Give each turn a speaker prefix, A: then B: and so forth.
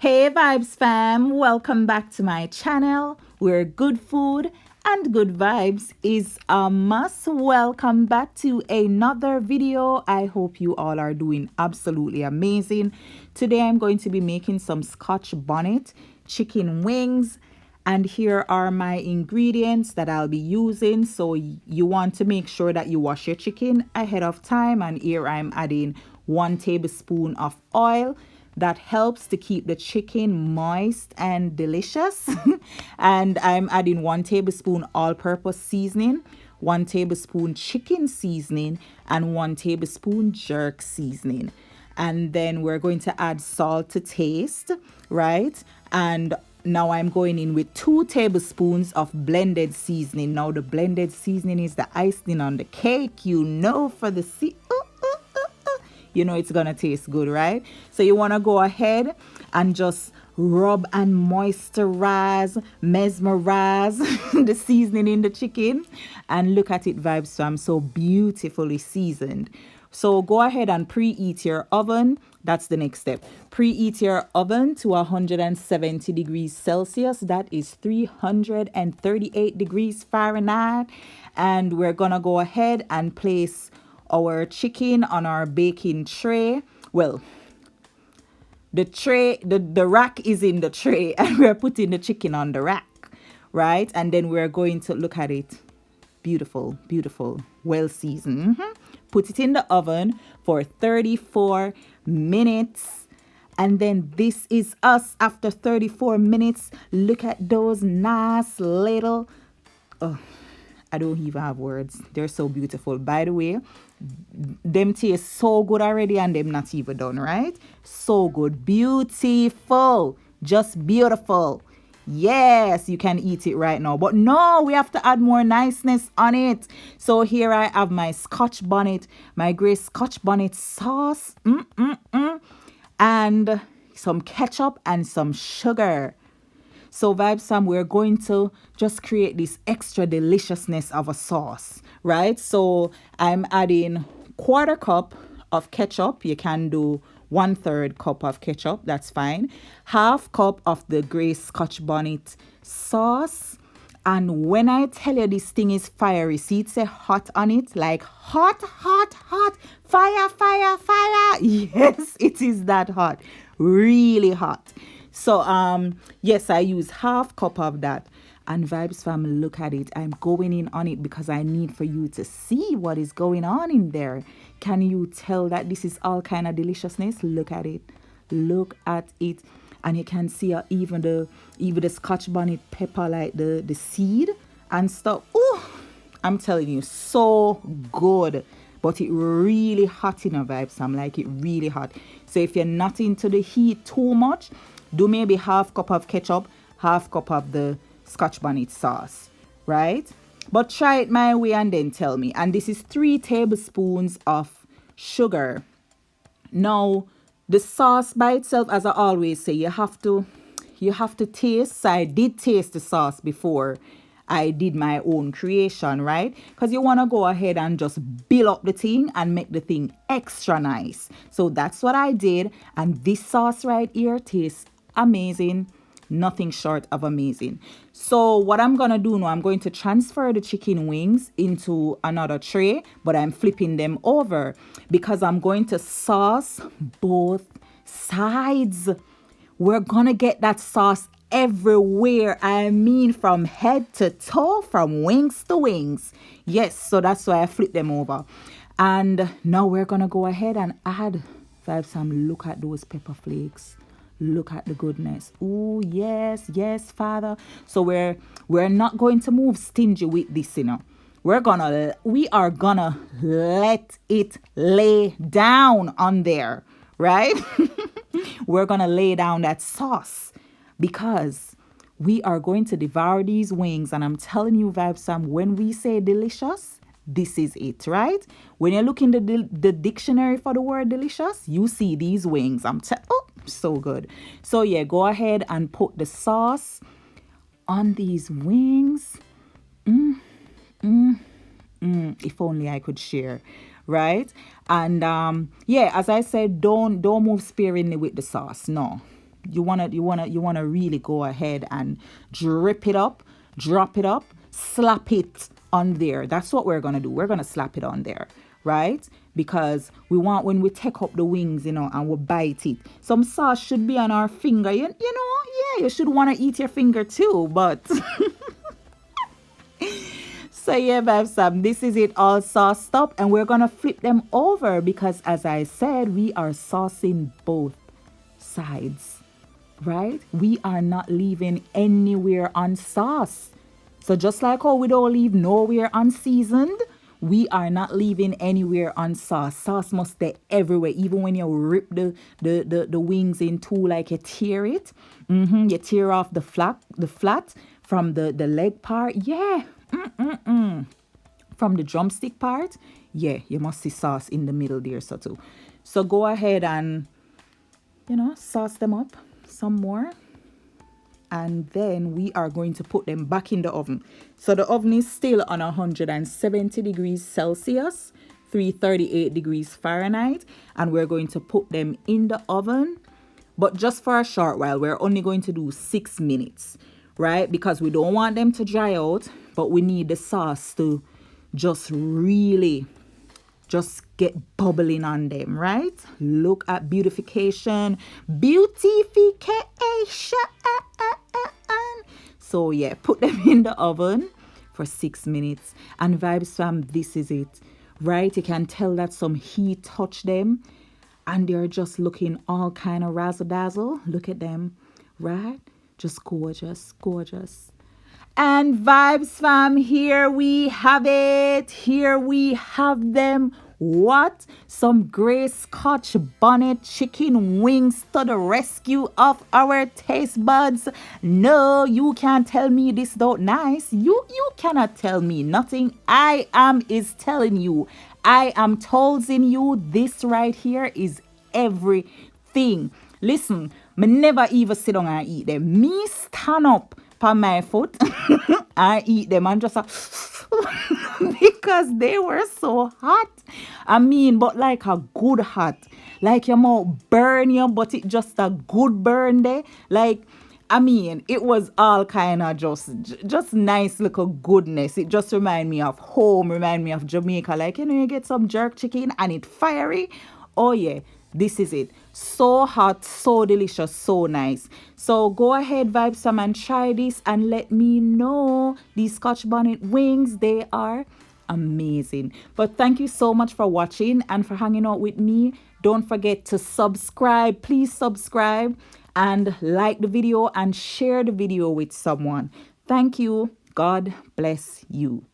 A: Hey Vibes fam, welcome back to my channel where good food and good vibes is a must. Welcome back to another video. I hope you all are doing absolutely amazing. Today I'm going to be making some Scotch Bonnet chicken wings, and here are my ingredients that I'll be using. So you want to make sure that you wash your chicken ahead of time, and here I'm adding 1 tablespoon of oil. That helps to keep the chicken moist and delicious. And I'm adding 1 tablespoon all-purpose seasoning, 1 tablespoon chicken seasoning, and 1 tablespoon jerk seasoning. And then we're going to add salt to taste, right? And now I'm going in with 2 tablespoons of blended seasoning. Now the blended seasoning is the icing on the cake, for the it's gonna taste good, right? So you want to go ahead and just rub and moisturize, mesmerize the seasoning in the chicken, and look at it, Vibes fam, so beautifully seasoned. So go ahead and preheat your oven. That's the next step. Preheat your oven to 170 degrees Celsius. That is 338 degrees Fahrenheit. And we're gonna go ahead and place our chicken on our baking tray. Well, the rack is in the tray, and we're putting the chicken on the rack, right? And then we're going to look at it. Beautiful, beautiful, well seasoned. Put it in the oven for 34 minutes. And then this is us after 34 minutes. Look at those nice little, I don't even have words. They're so beautiful. By the way, them taste so good already, and them not even done, right? So good. Beautiful. Just beautiful. Yes, you can eat it right now. But no, we have to add more niceness on it. So here I have my Scotch Bonnet, my grey Scotch Bonnet sauce. And some ketchup and some sugar. So Vibes fam, we're going to just create this extra deliciousness of a sauce, right? So I'm adding 1/4 cup of ketchup. You can do 1/3 cup of ketchup, that's fine. 1/2 cup of the grey Scotch Bonnet sauce. And when I tell you this thing is fiery, see it say hot on it, like hot, hot, hot, fire, fire, fire. Yes, it is that hot, really hot. So yes, I use 1/2 cup of that. And Vibes fam, look at it. I'm going in on it because I need for you to see what is going on in there. Can you tell that this is all kind of deliciousness? Look at it. Look at it. And you can see even the Scotch Bonnet pepper, like the seed and stuff. Oh, I'm telling you, so good. But it really hot in a Vibes fam, like it really hot. So if you're not into the heat too much, do maybe 1/2 cup of ketchup, 1/2 cup of the Scotch Bonnet sauce, right? But try it my way and then tell me. And this is 3 tablespoons of sugar. Now, the sauce by itself, as I always say, you have to taste. So I did taste the sauce before I did my own creation, right? Because you want to go ahead and just build up the thing and make the thing extra nice. So that's what I did. And this sauce right here tastes amazing. Nothing short of amazing. So what I'm going to do now, I'm going to transfer the chicken wings into another tray, but I'm flipping them over because I'm going to sauce both sides. We're going to get that sauce everywhere. I mean, from head to toe, from wings to wings. Yes, so that's why I flip them over. And now we're going to go ahead and add some. Look at those pepper flakes. Look at the goodness. Oh, yes, yes, Father. So we're not going to move stingy with this, we are gonna let it lay down on there, right? We're gonna lay down that sauce because we are going to devour these wings. And I'm telling you, Vibes fam, when we say delicious, this is it, right? When you look in the dictionary for the word delicious, you see these wings. So good. So yeah, go ahead and put the sauce on these wings. If only I could share, right? And yeah, as I said, don't move sparingly with the sauce. No, You wanna really go ahead and drip it up, drop it up, slap it on there. That's what we're gonna do. We're gonna slap it on there, right? Because we want, when we take up the wings, and we bite it, some sauce should be on our finger. Yeah, you should want to eat your finger too, but so yeah, Vibes Fam, this is it all sauced up, and we're gonna flip them over because, as I said, we are saucing both sides, right? We are not leaving anywhere unsauced. So just like how we don't leave nowhere unseasoned, we are not leaving anywhere unsauced. Sauce must stay everywhere, even when you rip the wings in two, like you tear it. You tear off the flat from the leg part. Yeah. From the drumstick part. Yeah, you must see sauce in the middle there, so too. So go ahead and, sauce them up some more. And then we are going to put them back in the oven. So the oven is still on 170 degrees Celsius, 338 degrees Fahrenheit. And we're going to put them in the oven, but just for a short while. We're only going to do 6 minutes, right? Because we don't want them to dry out, but we need the sauce to just really just get bubbling on them, right? Look at beautification. So yeah, put them in the oven for 6 minutes. And Vibes Fam, this is it, right? You can tell that some heat touched them, and they're just looking all kind of razzle dazzle. Look at them, right? Just gorgeous, gorgeous. And Vibes Fam, here we have it. Here we have them. What? Some great Scotch Bonnet chicken wings to the rescue of our taste buds. No, you can't tell me this don't nice. You cannot tell me nothing. I am telling you. I am telling you this right here is everything. Listen, me never even sit down and eat them. Me stand up on my foot and eat them and just because they were so hot. I mean, but like a good hot. Like your mouth burn you, but it just a good burn there. Like, I mean, it was all kind of just nice little goodness. It just remind me of home, remind me of Jamaica. Like, you get some jerk chicken and it fiery. Oh yeah, this is it. So hot, so delicious, so nice. So go ahead, Vibes Fam, and try this and let me know. These Scotch Bonnet wings, they are amazing. But thank you so much for watching and for hanging out with me. Don't forget to subscribe. Please subscribe and like the video and share the video with someone. Thank you. God bless you.